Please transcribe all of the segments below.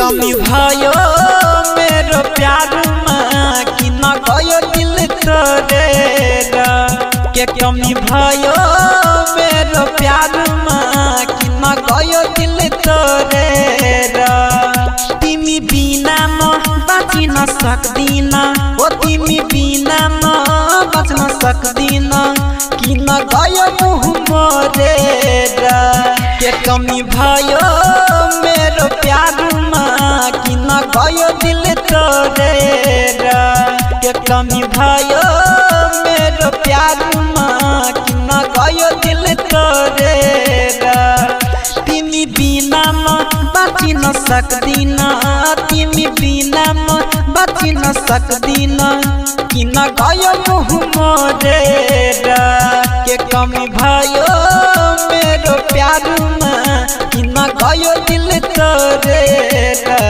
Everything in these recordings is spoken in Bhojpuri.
कमी भयो मेरो प्यार में कि न गयो दिल तोरेरा के कमी भयो मेरो प्यार में कि न गयो दिल तोरेरा तिमी बिना म बाँचिन सक्दिन ओ तिमी बिना म बाँच्न सक्दिन किन गयो मुह मोरेरा के कमी भयो मेरो प्यारमा किन गयो दिल तोरेरा के कमी भयो मेरो प्यारमा किन गयो दिल तोरेरा तिमी बिना म बाँचिन सक्दिन तिमी बिना म बाँचिन सक्दिन किन गयो मुह मोरेरा के कमी भयो मेरो प्यारमा किन गयो दिल तोरेरा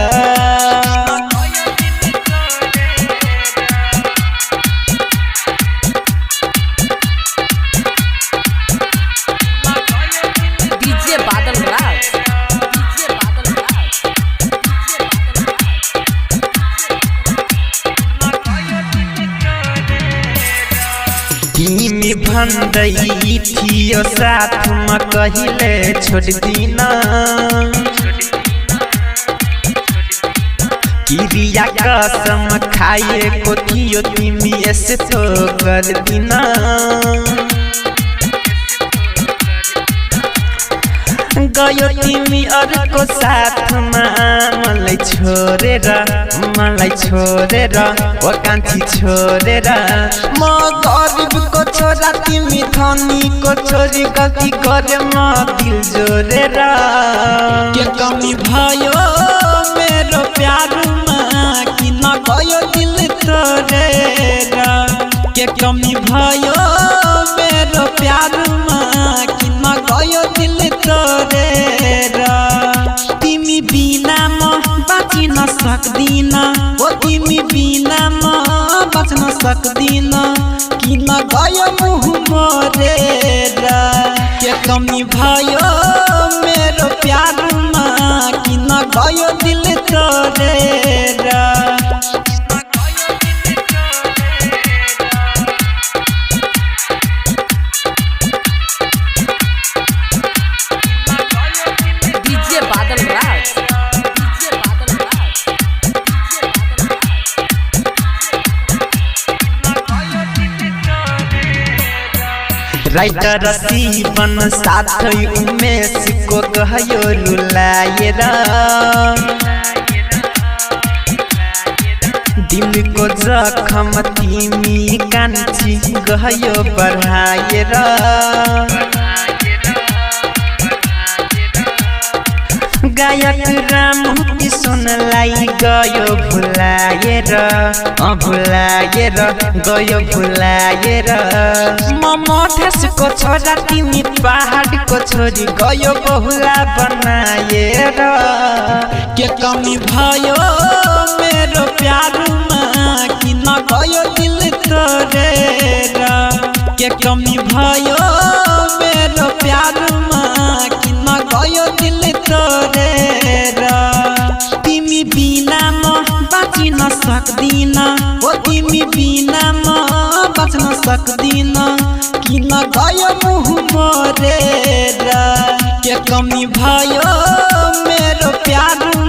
तिमी भन्दै थियो साथ में कहिले छोड्दिन किरिया कसम खाएको थियो तिमी यस्तो गर्दिन गयो तिमी अरूको साथमा मलाई छोडेर ओ कान्छी छोडेर म गरीबको छोरा तिमी धनीको छोरी गल्ती गरे म दिल जोडेर के कमी भयो मेरो प्यारमा किन गयो दिल तोरेर के कमी भयो मेरो प्यारमा किन गयो दिल तोरेरा तिमी बिना म बाँचिन सक्दिन ओ तिमी बिना म बाँच्न सक्दिन किन गयो मुह मोरेरा के कमी भयो मेरो प्यारमा किन गयो दिल तोरेरा राइटर शिवन साथै उमेशको गयो रुलाएर दिलको जखम तिमी कान्छी गयो बढाएर गायक रामु किशोरलाई गयो भुलाएर गयो भुलाएर म मधेसको छोरा तिमी पहाडको छोरी गयो बहुला बनाएर के कमी भयो मेरो प्यारमा किन गयो दिल तोरेर के कमी भयो मेरो प्यारमा किन गयो दिल तोरेर तिमी बिना म बाँचिन सक्दिन ओ तिमी बिना म बाँच्न सक्दिन किन गयो मुह मोरेर के कमी भयो मेरो प्यारमा